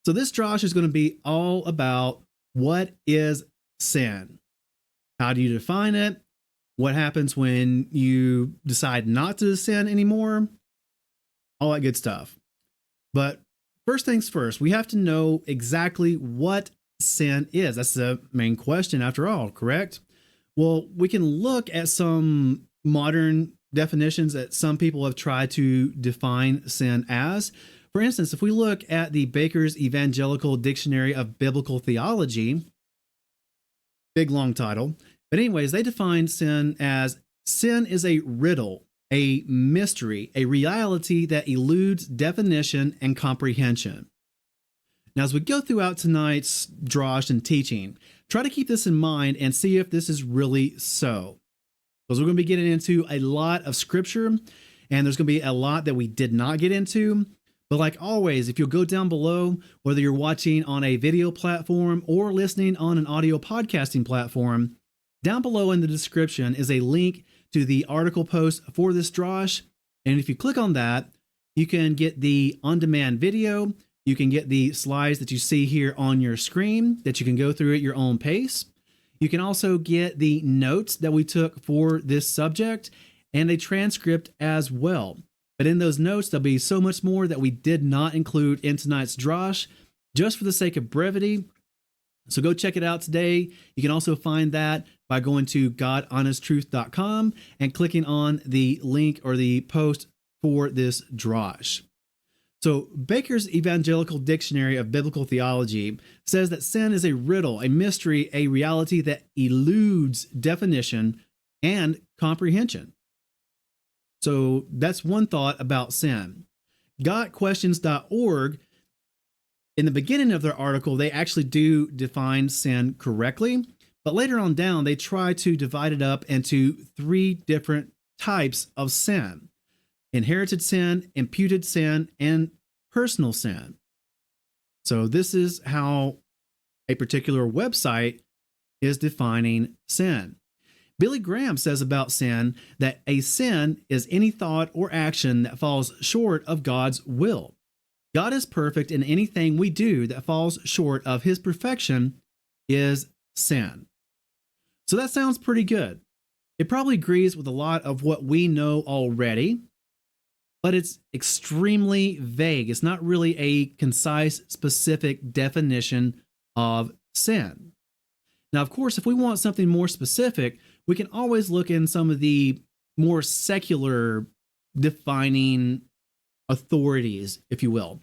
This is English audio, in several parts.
So this Josh is going to be all about what is sin? How do you define it? What happens when you decide not to sin anymore? All that good stuff. But first things first, we have to know exactly what sin is. That's the main question after all, correct? Well, we can look at some modern definitions that some people have tried to define sin as. For instance, if we look at the Baker's Evangelical Dictionary of Biblical Theology, big long title, but anyways, they define sin as sin is a riddle, a mystery, a reality that eludes definition and comprehension. Now, as we go throughout tonight's drosh and teaching, try to keep this in mind and see if this is really so. Because we're going to be getting into a lot of scripture, and there's going to be a lot that we did not get into. But like always, if you'll go down below, whether you're watching on a video platform or listening on an audio podcasting platform, down below in the description is a link to the article post for this drosh. And if you click on that, you can get the on-demand video. You can get the slides that you see here on your screen that you can go through at your own pace. You can also get the notes that we took for this subject and a transcript as well. But in those notes, there'll be so much more that we did not include in tonight's drosh, just for the sake of brevity. So go check it out today. You can also find that by going to godhonesttruth.com and clicking on the link or the post for this drosh. So Baker's Evangelical Dictionary of Biblical Theology says that sin is a riddle, a mystery, a reality that eludes definition and comprehension. So that's one thought about sin. GotQuestions.org, in the beginning of their article, they actually do define sin correctly, but later on down, they try to divide it up into three different types of sin: inherited sin, imputed sin, and personal sin. So this is how a particular website is defining sin. Billy Graham says about sin that a sin is any thought or action that falls short of God's will. God is perfect, and anything we do that falls short of his perfection is sin. So that sounds pretty good. It probably agrees with a lot of what we know already, but it's extremely vague. It's not really a concise, specific definition of sin. Now, of course, if we want something more specific, we can always look in some of the more secular defining authorities, if you will,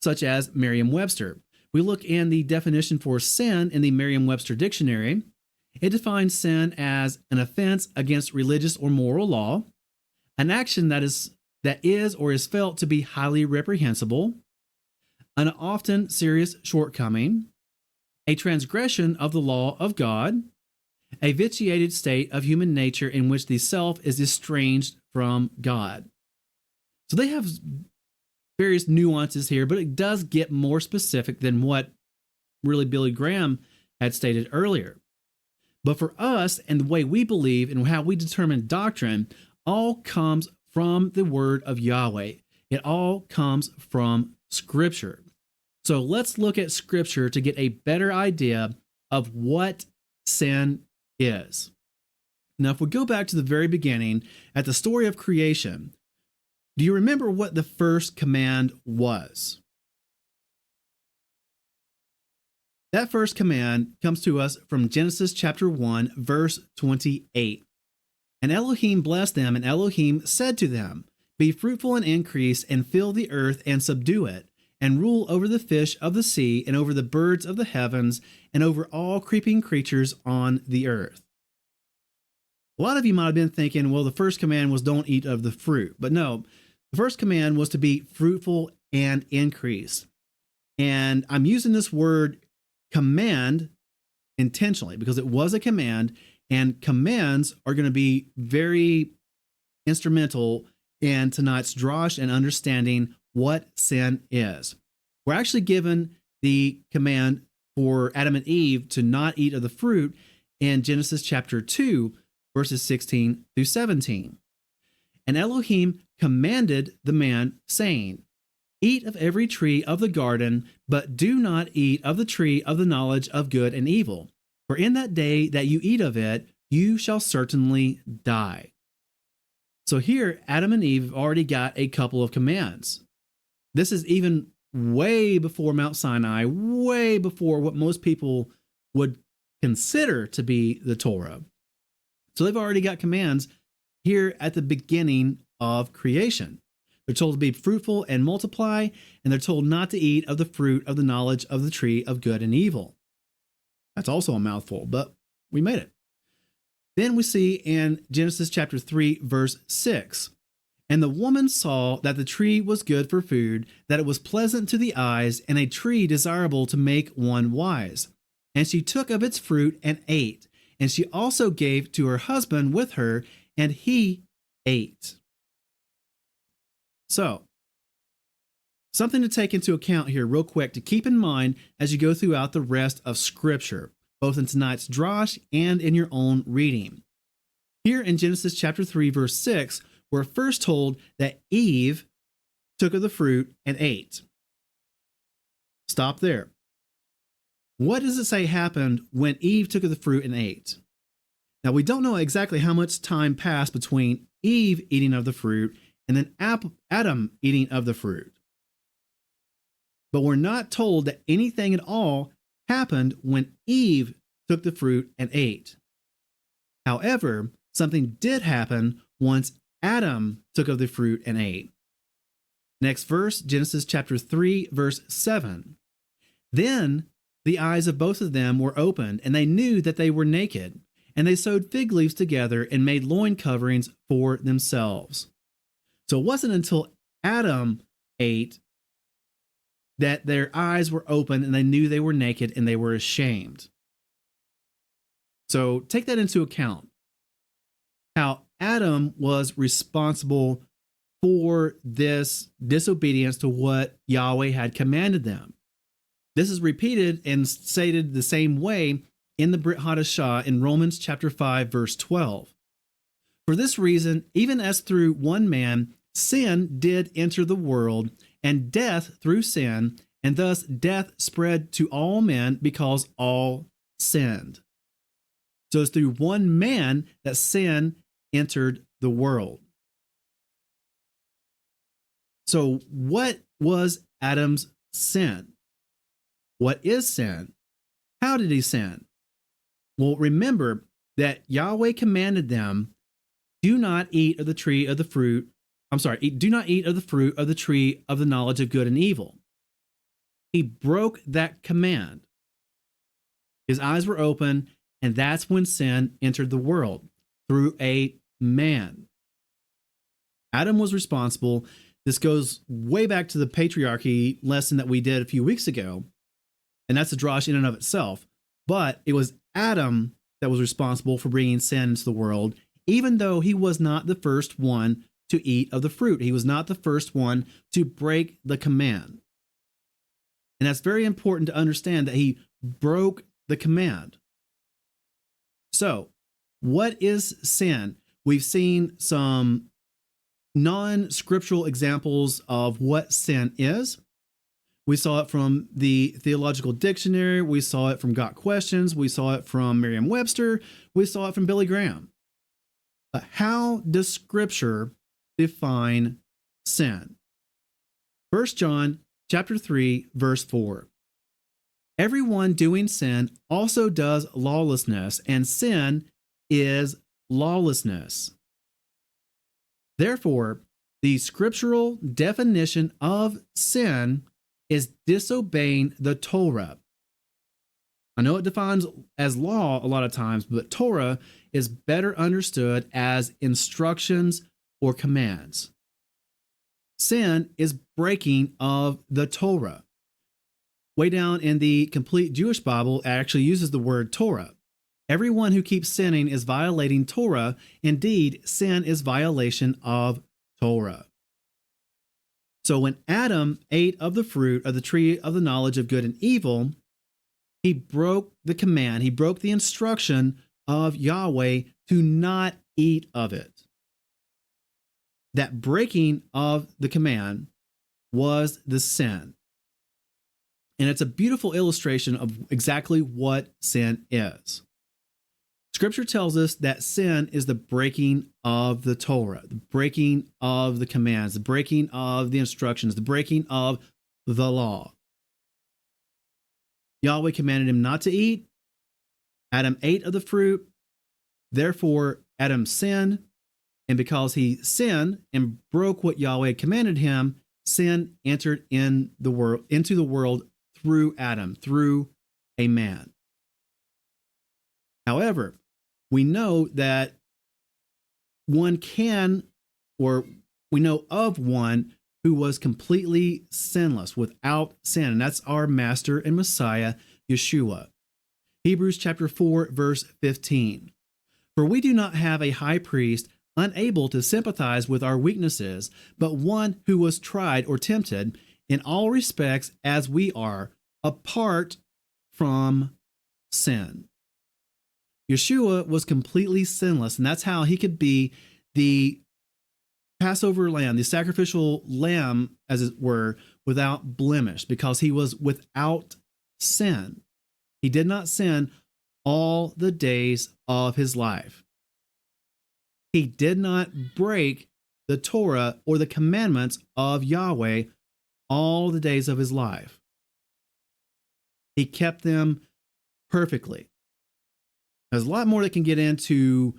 such as Merriam-Webster. We look in the definition for sin in the Merriam-Webster dictionary. It defines sin as an offense against religious or moral law, an action that is or is felt to be highly reprehensible, an often serious shortcoming, a transgression of the law of God, a vitiated state of human nature in which the self is estranged from God. So they have various nuances here, but it does get more specific than what really Billy Graham had stated earlier. But for us and the way we believe and how we determine doctrine all comes from the word of Yahweh. It all comes from Scripture. So let's look at Scripture to get a better idea of what sin is. Now, if we go back to the very beginning, at the story of creation, do you remember what the first command was? That first command comes to us from Genesis chapter 1, verse 28. And Elohim blessed them, and Elohim said to them, "Be fruitful and increase, and fill the earth and subdue it, and rule over the fish of the sea, and over the birds of the heavens, and over all creeping creatures on the earth." A lot of you might have been thinking, well, the first command was don't eat of the fruit. But no, the first command was to be fruitful and increase. And I'm using this word command intentionally because it was a command, and commands are going to be very instrumental in tonight's drosh and understanding what sin is. We're actually given the command for Adam and Eve to not eat of the fruit in Genesis chapter 2, verses 16 through 17. And Elohim commanded the man, saying, Eat of every tree of the garden, but do not eat of the tree of the knowledge of good and evil. For in that day that you eat of it, you shall certainly die. So here, Adam and Eve have already got a couple of commands. This is even way before Mount Sinai, way before what most people would consider to be the Torah. So they've already got commands here at the beginning of creation. They're told to be fruitful and multiply, and they're told not to eat of the fruit of the knowledge of the tree of good and evil. That's also a mouthful, but we made it. Then we see in Genesis chapter 3, verse 6, and the woman saw that the tree was good for food, that it was pleasant to the eyes, and a tree desirable to make one wise. And she took of its fruit and ate, and she also gave to her husband with her, and he ate. So, something to take into account here real quick to keep in mind as you go throughout the rest of Scripture, both in tonight's drash and in your own reading. Here in Genesis chapter 3, verse 6, we're first told that Eve took of the fruit and ate. Stop there. What does it say happened when Eve took of the fruit and ate? Now, we don't know exactly how much time passed between Eve eating of the fruit and then Adam eating of the fruit. But we're not told that anything at all happened when Eve took the fruit and ate. However, something did happen once Adam took of the fruit and ate. Next verse, Genesis chapter 3, verse 7. Then the eyes of both of them were opened, and they knew that they were naked, and they sewed fig leaves together and made loin coverings for themselves. So it wasn't until Adam ate that their eyes were open and they knew they were naked and they were ashamed. So take that into account. How Adam was responsible for this disobedience to what Yahweh had commanded them. This is repeated and stated the same way in the Brit Hadashah in Romans chapter 5, verse 12. For this reason, even as through one man sin did enter the world, and death through sin, and thus death spread to all men because all sinned. So it's through one man that sin entered the world. So what was Adam's sin? What is sin? How did he sin? Well, remember that Yahweh commanded them, do not eat of the tree of the fruit. Do not eat of the fruit of the tree of the knowledge of good and evil. He broke that command. His eyes were open, and that's when sin entered the world, through a man. Adam was responsible. This goes way back to the patriarchy lesson that we did a few weeks ago, and that's a drosh in and of itself. But it was Adam that was responsible for bringing sin into the world, even though he was not the first one to eat of the fruit. He was not the first one to break the command. And that's very important to understand that he broke the command. So, what is sin? We've seen some non-scriptural examples of what sin is. We saw it from the Theological Dictionary. We saw it from Got Questions. We saw it from Merriam-Webster. We saw it from Billy Graham. But how does Scripture define sin? 1 John chapter 3, verse 4. Everyone doing sin also does lawlessness, and sin is lawlessness. Therefore, the scriptural definition of sin is disobeying the Torah. I know it defines as law a lot of times, but Torah is better understood as instructions or commands. Sin is breaking of the Torah. Way down in the Complete Jewish Bible, it actually uses the word Torah. Everyone who keeps sinning is violating Torah. Indeed, sin is violation of Torah. So when Adam ate of the fruit of the tree of the knowledge of good and evil, he broke the command, he broke the instruction of Yahweh to not eat of it. That breaking of the command was the sin. And it's a beautiful illustration of exactly what sin is. Scripture tells us that sin is the breaking of the Torah, the breaking of the commands, the breaking of the instructions, the breaking of the law. Yahweh commanded him not to eat. Adam ate of the fruit. Therefore, Adam sinned. And because he sinned and broke what Yahweh commanded him, sin entered into the world through Adam, through a man. However, we know that we know of one who was completely sinless, without sin, and that's our Master and Messiah, Yeshua. Hebrews chapter 4, verse 15. For we do not have a high priest unable to sympathize with our weaknesses, but one who was tried or tempted in all respects as we are, apart from sin. Yeshua was completely sinless, and that's how he could be the Passover lamb, the sacrificial lamb, as it were, without blemish, because he was without sin. He did not sin all the days of his life. He did not break the Torah or the commandments of Yahweh all the days of his life. He kept them perfectly. There's a lot more that can get into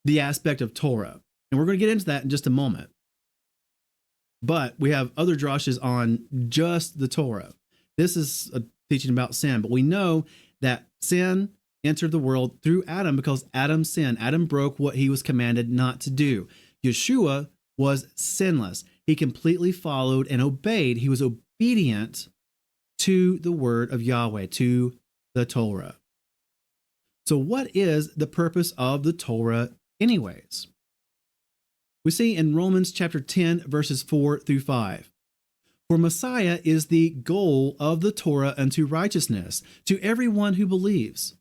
the aspect of Torah, and we're going to get into that in just a moment. But we have other drashes on just the Torah. This is a teaching about sin, but we know that sin entered the world through Adam because Adam sinned. Adam broke what he was commanded not to do. Yeshua was sinless. He completely followed and obeyed. He was obedient to the word of Yahweh, to the Torah. So what is the purpose of the Torah anyways? We see in Romans chapter 10, verses 4 through 5. For Messiah is the goal of the Torah unto righteousness, to everyone who believes.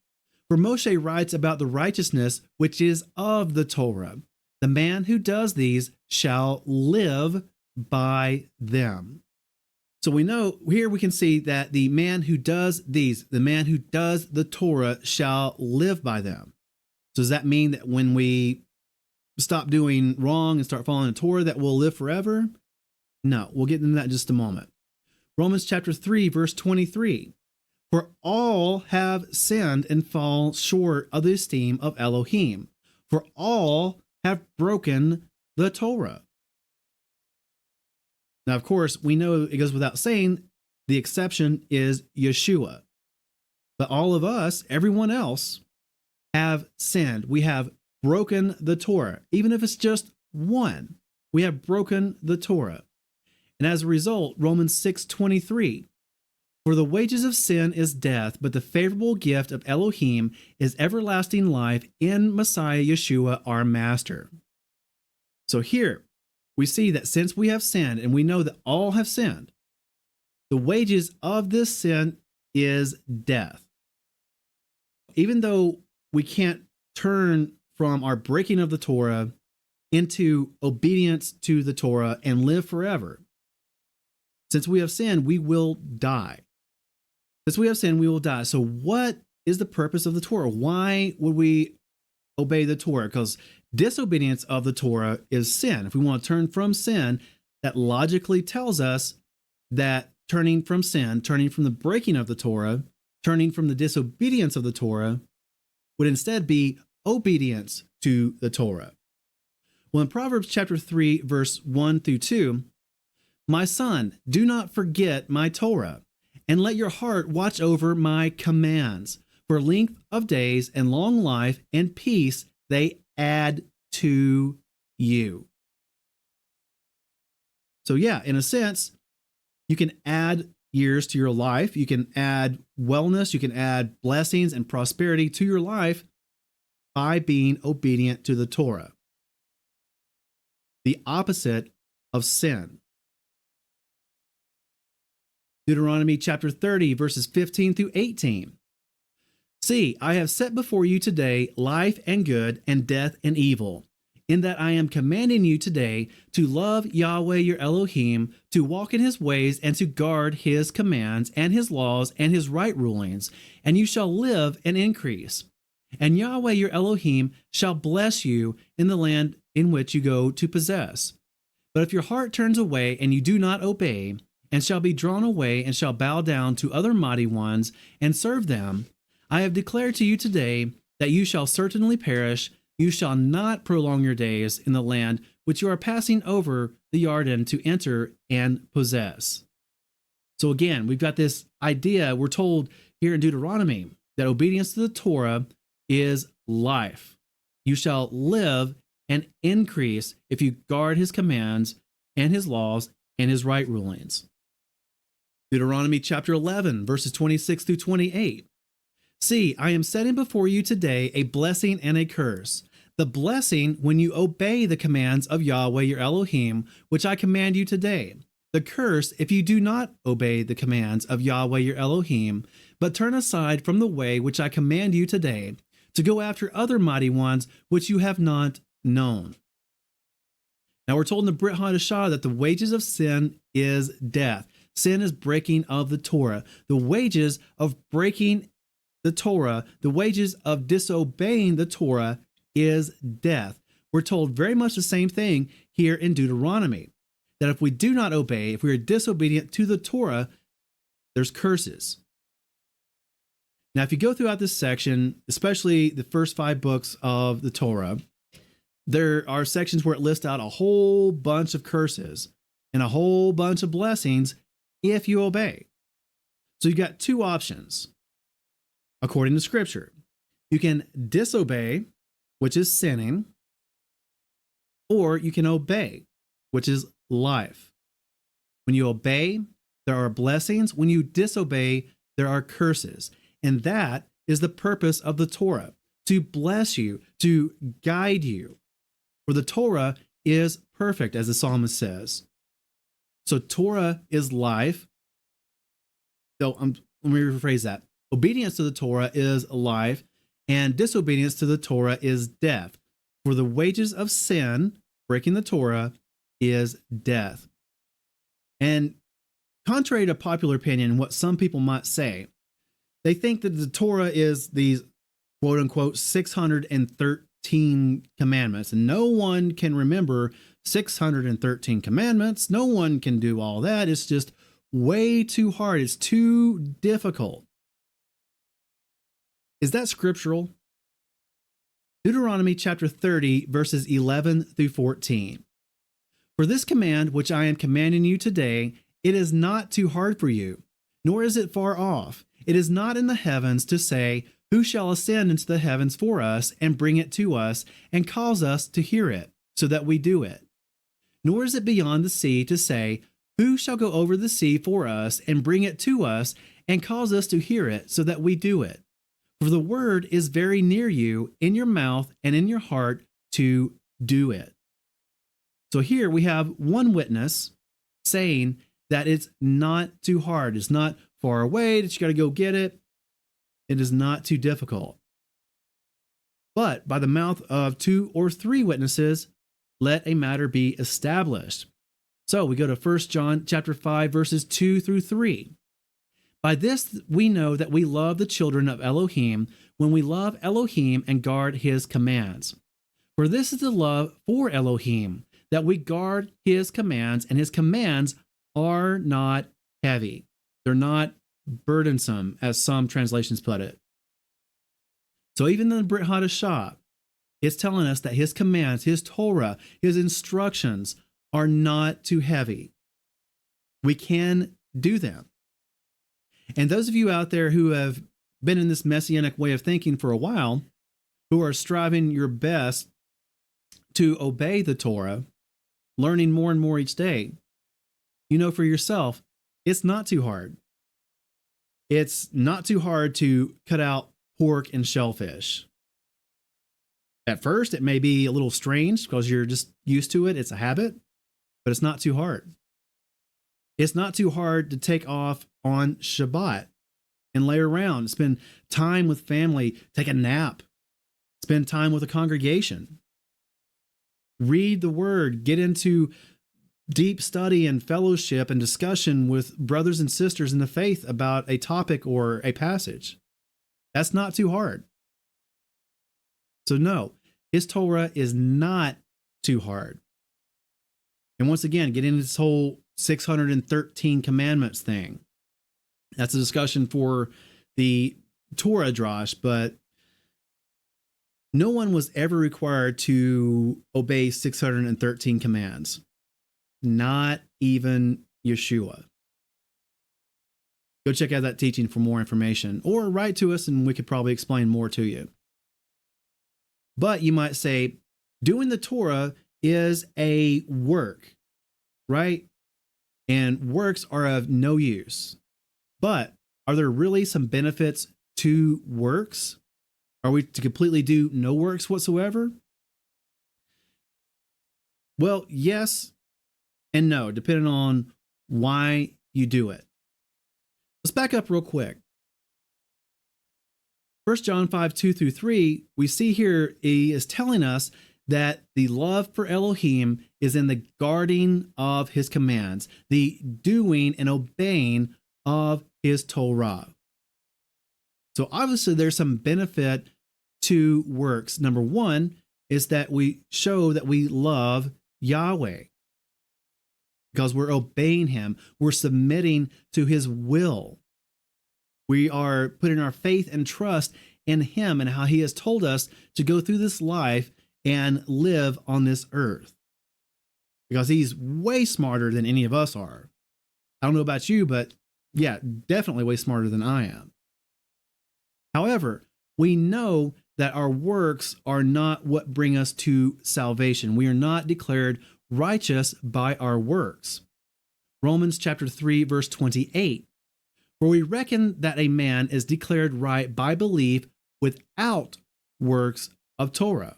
For Moshe writes about the righteousness which is of the Torah. The man who does these shall live by them. So we know here we can see that the man who does these, the man who does the Torah shall live by them. So does that mean that when we stop doing wrong and start following the Torah that we'll live forever? No, we'll get into that in just a moment. Romans chapter 3, verse 23. For all have sinned and fall short of the esteem of Elohim. For all have broken the Torah. Now, of course, we know it goes without saying, the exception is Yeshua. But all of us, everyone else, have sinned. We have broken the Torah. Even if it's just one, we have broken the Torah. And as a result, Romans 6:23, for the wages of sin is death, but the favorable gift of Elohim is everlasting life in Messiah Yeshua our Master. So here, we see that since we have sinned, and we know that all have sinned, the wages of this sin is death. Even though we can't turn from our breaking of the Torah into obedience to the Torah and live forever, since we have sinned, we will die. Since we have sinned, we will die. So what is the purpose of the Torah? Why would we obey the Torah? Because disobedience of the Torah is sin. If we want to turn from sin, that logically tells us that turning from sin, turning from the breaking of the Torah, turning from the disobedience of the Torah, would instead be obedience to the Torah. Well, in Proverbs chapter 3, verse 1 through 2, my son, do not forget my Torah, and let your heart watch over my commands. For length of days and long life and peace they add to you. So yeah, in a sense, you can add years to your life. You can add wellness. You can add blessings and prosperity to your life by being obedient to the Torah. The opposite of sin. Deuteronomy chapter 30, verses 15 through 18. See, I have set before you today life and good, and death and evil. in that I am commanding you today to love Yahweh your Elohim, to walk in his ways, and to guard his commands and his laws and his right rulings, and you shall live and increase. And Yahweh your Elohim shall bless you in the land in which you go to possess. But if your heart turns away and you do not obey, and shall be drawn away and shall bow down to other mighty ones and serve them, I have declared to you today that you shall certainly perish. You shall not prolong your days in the land which you are passing over the Jordan to enter and possess. So again, we've got this idea, we're told here in Deuteronomy, that obedience to the Torah is life. You shall live and increase if you guard his commands and his laws and his right rulings. Deuteronomy chapter 11, verses 26 through 28. See, I am setting before you today a blessing and a curse. The blessing when you obey the commands of Yahweh your Elohim, which I command you today. The curse if you do not obey the commands of Yahweh your Elohim, but turn aside from the way which I command you today, to go after other mighty ones which you have not known. Now we're told in the Brit Hadashah that the wages of sin is death. Sin is breaking of the Torah. The wages of breaking the Torah, the wages of disobeying the Torah is death. We're told very much the same thing here in Deuteronomy, that if we do not obey, if we are disobedient to the Torah, there's curses. Now, if you go throughout this section, especially the first 5 books of the Torah, there are sections where it lists out a whole bunch of curses and a whole bunch of blessings if you obey. So you've got 2 options. According to Scripture, you can disobey, which is sinning, or you can obey, which is life. When you obey, there are blessings. When you disobey, there are curses. And that is the purpose of the Torah, to bless you, to guide you. For the Torah is perfect, as the psalmist says. So Torah is life. So let me rephrase that. Obedience to the Torah is life, and disobedience to the Torah is death. For the wages of sin, breaking the Torah, is death. And contrary to popular opinion, what some people might say, they think that the Torah is these quote unquote 613 commandments, and no one can remember 613 commandments. No one can do all that. It's just way too hard. It's too difficult. Is that scriptural? Deuteronomy chapter 30, verses 11 through 14. For this command which I am commanding you today, it is not too hard for you, nor is it far off. It is not in the heavens to say, who shall ascend into the heavens for us and bring it to us and cause us to hear it, so that we do it. Nor is it beyond the sea to say, who shall go over the sea for us and bring it to us and cause us to hear it, so that we do it. For the word is very near you, in your mouth and in your heart, to do it. So here we have one witness saying that it's not too hard. It's not far away, that you got to go get it. It is not too difficult. But by the mouth of 2 or 3 witnesses, let a matter be established. So we go to 1 John chapter 5, verses 2 through 3. By this we know that we love the children of Elohim, when we love Elohim and guard his commands. For this is the love for Elohim, that we guard his commands, and his commands are not heavy. They're not burdensome, as some translations put it. So even in the Brit Hadashah, it's telling us that his commands, his Torah, his instructions are not too heavy. We can do them. And those of you out there who have been in this messianic way of thinking for a while, who are striving your best to obey the Torah, learning more and more each day, you know for yourself, it's not too hard. It's not too hard to cut out pork and shellfish. At first, it may be a little strange because you're just used to it. It's a habit, but it's not too hard. It's not too hard to take off on Shabbat and lay around, spend time with family, take a nap, spend time with a congregation. Read the word, get into deep study and fellowship and discussion with brothers and sisters in the faith about a topic or a passage. That's not too hard. So no, his Torah is not too hard. And once again, get into this whole 613 commandments thing. That's a discussion for the Torah Drosh, but no one was ever required to obey 613 commands. Not even Yeshua. Go check out that teaching for more information, or write to us and we could probably explain more to you. But you might say, doing the Torah is a work, right? And works are of no use. But are there really some benefits to works? Are we to completely do no works whatsoever? Well, yes and no, depending on why you do it. Let's back up real quick. 1 John 5:2-3, we see here he is telling us that the love for Elohim is in the guarding of his commands, the doing and obeying of his Torah. So obviously there's some benefit to works. Number one is that we show that we love Yahweh because we're obeying him. We're submitting to his will. We are putting our faith and trust in him and how he has told us to go through this life and live on this earth. Because he's way smarter than any of us are. I don't know about you, but yeah, definitely way smarter than I am. However, we know that our works are not what bring us to salvation. We are not declared righteous by our works. Romans chapter 3, verse 28. For we reckon that a man is declared right by belief without works of Torah.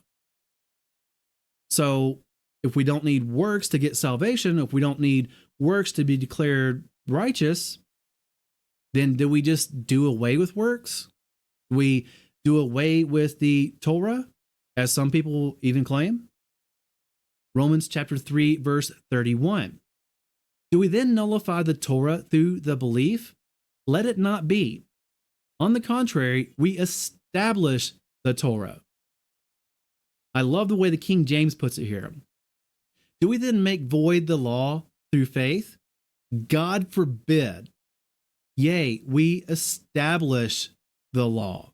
So if we don't need works to get salvation, if we don't need works to be declared righteous, then do we just do away with works? We do away with the Torah, as some people even claim? Romans chapter 3, verse 31. Do we then nullify the Torah through the belief? Let it not be. On the contrary, we establish the Torah. I love the way the King James puts it here. Do we then make void the law through faith? God forbid. Yea, we establish the law.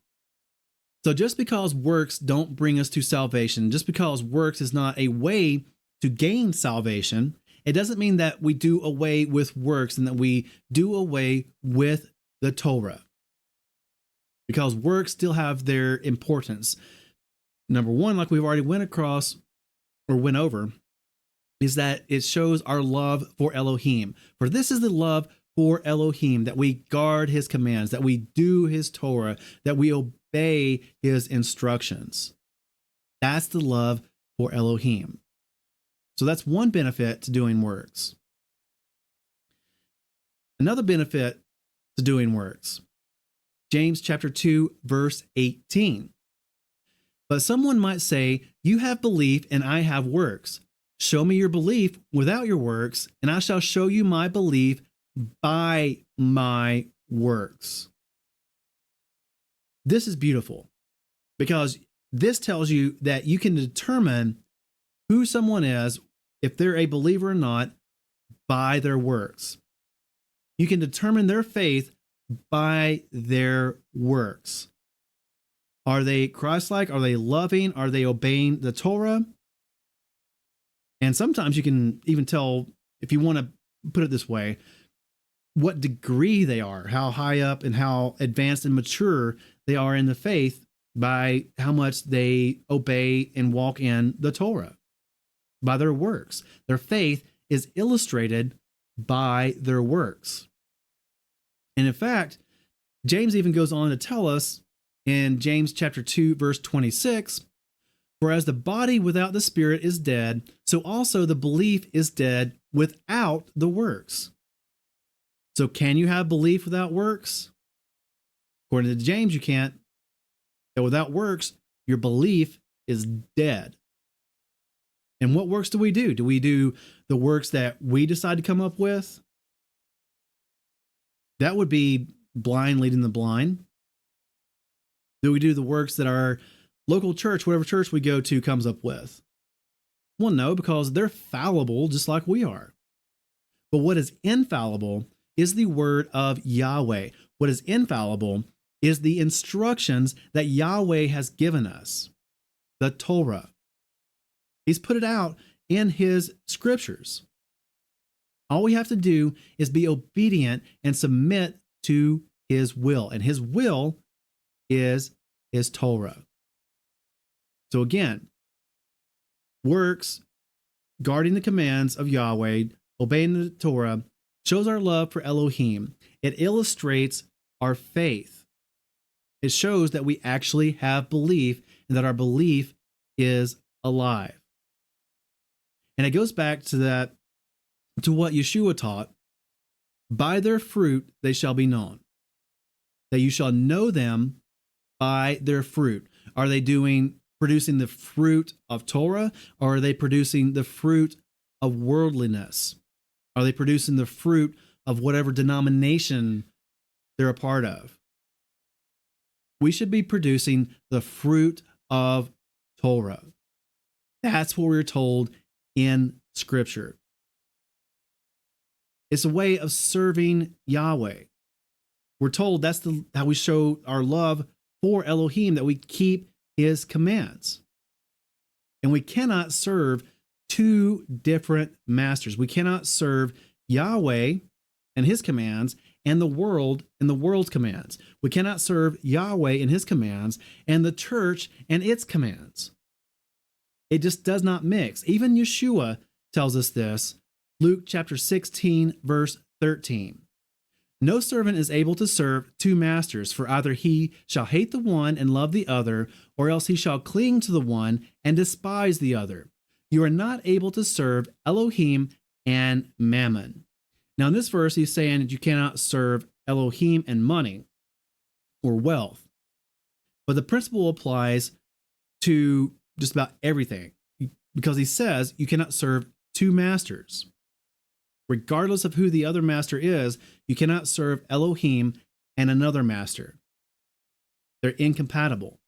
So just because works don't bring us to salvation, just because works is not a way to gain salvation, it doesn't mean that we do away with works and that we do away with the Torah. Because works still have their importance. Number one, like we've already went over, is that it shows our love for Elohim. For this is the love for Elohim, that we guard his commands, that we do his Torah, that we obey his instructions. That's the love for Elohim. So that's one benefit to doing works. Another benefit to doing works. James chapter 2, verse 18. But someone might say, you have belief and I have works. Show me your belief without your works, and I shall show you my belief by my works. This is beautiful because this tells you that you can determine who someone is, if they're a believer or not, by their works. You can determine their faith by their works. Are they Christ-like? Are they loving? Are they obeying the Torah? And sometimes you can even tell, if you want to put it this way, what degree they are, how high up and how advanced and mature they are in the faith by how much they obey and walk in the Torah, by their works. Their faith is illustrated by their works. And in fact, James even goes on to tell us in James chapter 2, verse 26, for as the body without the spirit is dead, so also the belief is dead without the works. So can you have belief without works? According to James, you can't. That without works, your belief is dead. And what works do we do? Do we do the works that we decide to come up with? That would be blind leading the blind. Do we do the works that our local church, whatever church we go to, comes up with? Well, no, because they're fallible just like we are. But what is infallible is the word of Yahweh. What is infallible is the instructions that Yahweh has given us, the Torah. He's put it out in his scriptures. All we have to do is be obedient and submit to his will. And his will is his Torah. So again, works, guarding the commands of Yahweh, obeying the Torah, shows our love for Elohim. It illustrates our faith. It shows that we actually have belief and that our belief is alive. And it goes back to what Yeshua taught. By their fruit they shall be known. That you shall know them by their fruit. Are they producing the fruit of Torah, or are they producing the fruit of worldliness? Are they producing the fruit of whatever denomination they're a part of? We should be producing the fruit of Torah. That's what we're told in Scripture. It's a way of serving Yahweh. We're told that's how we show our love for Elohim, that we keep his commands. And we cannot serve two different masters. We cannot serve Yahweh and his commands and the world and the world's commands. We cannot serve Yahweh and his commands and the church and its commands. It just does not mix. Even Yeshua tells us this. Luke chapter 16, verse 13. No servant is able to serve two masters, for either he shall hate the one and love the other, or else he shall cling to the one and despise the other. You are not able to serve Elohim and Mammon. Now in this verse, he's saying that you cannot serve Elohim and money or wealth. But the principle applies to just about everything, because he says you cannot serve two masters. Regardless of who the other master is, you cannot serve Elohim and another master. They're incompatible.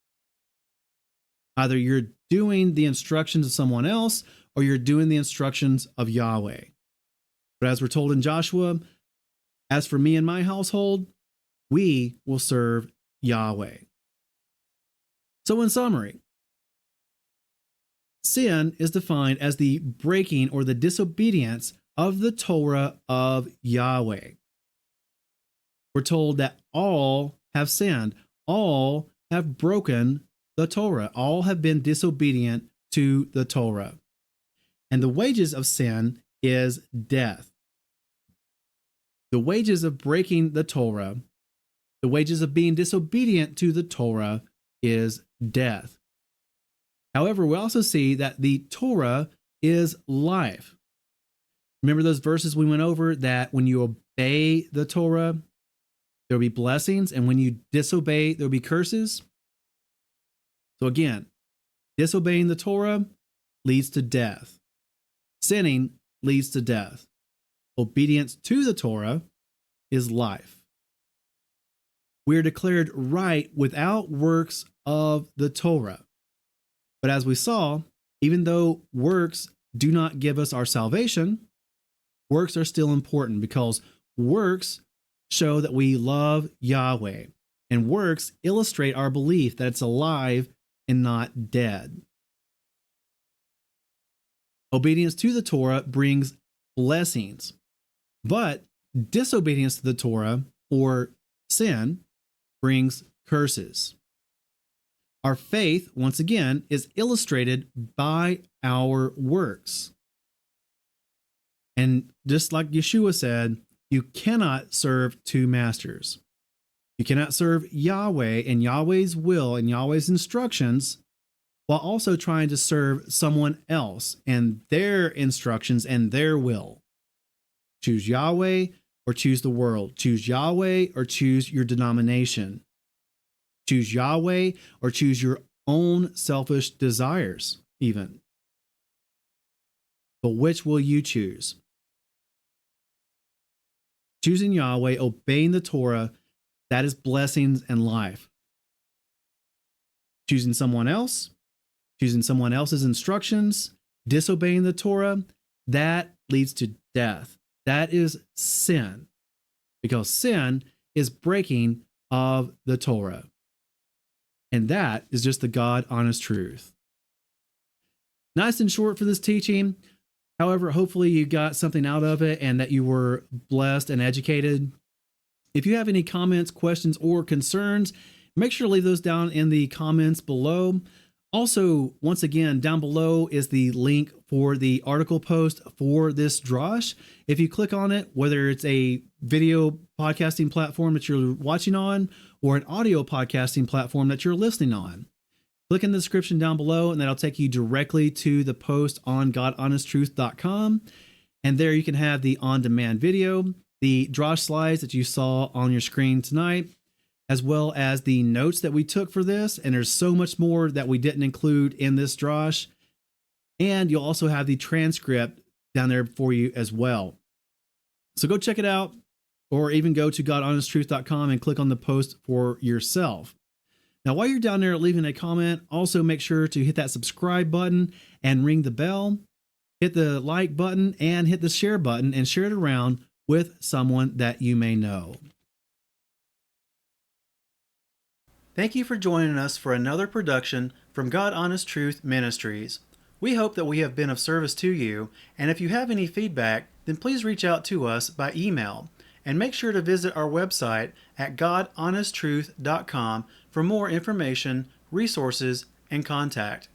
Either you're doing the instructions of someone else, or you're doing the instructions of Yahweh. But as we're told in Joshua, as for me and my household, we will serve Yahweh. So in summary, sin is defined as the breaking or the disobedience of the Torah of Yahweh. We're told that all have sinned, all have broken the Torah, all have been disobedient to the Torah. And the wages of sin is death. The wages of breaking the Torah, the wages of being disobedient to the Torah is death. However, we also see that the Torah is life. Remember those verses we went over that when you obey the Torah, there will be blessings, and when you disobey, there will be curses? So again, disobeying the Torah leads to death. Sinning leads to death. Obedience to the Torah is life. We are declared right without works of the Torah. But as we saw, even though works do not give us our salvation, works are still important, because works show that we love Yahweh, and works illustrate our belief that it's alive and not dead. Obedience to the Torah brings blessings, but disobedience to the Torah, or sin, brings curses. Our faith, once again, is illustrated by our works. And just like Yeshua said, you cannot serve two masters. You cannot serve Yahweh and Yahweh's will and Yahweh's instructions while also trying to serve someone else and their instructions and their will. Choose Yahweh or choose the world. Choose Yahweh or choose your denomination. Choose Yahweh or choose your own selfish desires, even. But which will you choose? Choosing Yahweh, obeying the Torah, that is blessings and life. Choosing someone else, choosing someone else's instructions, disobeying the Torah, that leads to death. That is sin, because sin is breaking of the Torah. And that is just the God honest truth. Nice and short for this teaching. However, hopefully you got something out of it and that you were blessed and educated. If you have any comments, questions, or concerns, make sure to leave those down in the comments below. Also, once again, down below is the link for the article post for this drosh. If you click on it, whether it's a video podcasting platform that you're watching on or an audio podcasting platform that you're listening on, click in the description down below and that'll take you directly to the post on godhonesttruth.com. And there you can have the on-demand video, the drosh slides that you saw on your screen tonight, as well as the notes that we took for this. And there's so much more that we didn't include in this drosh. And you'll also have the transcript down there for you as well. So go check it out, or even go to godhonesttruth.com and click on the post for yourself. Now, while you're down there leaving a comment, also make sure to hit that subscribe button and ring the bell, hit the like button and hit the share button and share it around with someone that you may know. Thank you for joining us for another production from God Honest Truth Ministries. We hope that we have been of service to you, and if you have any feedback, then please reach out to us by email, and make sure to visit our website at godhonesttruth.com for more information, resources, and contact.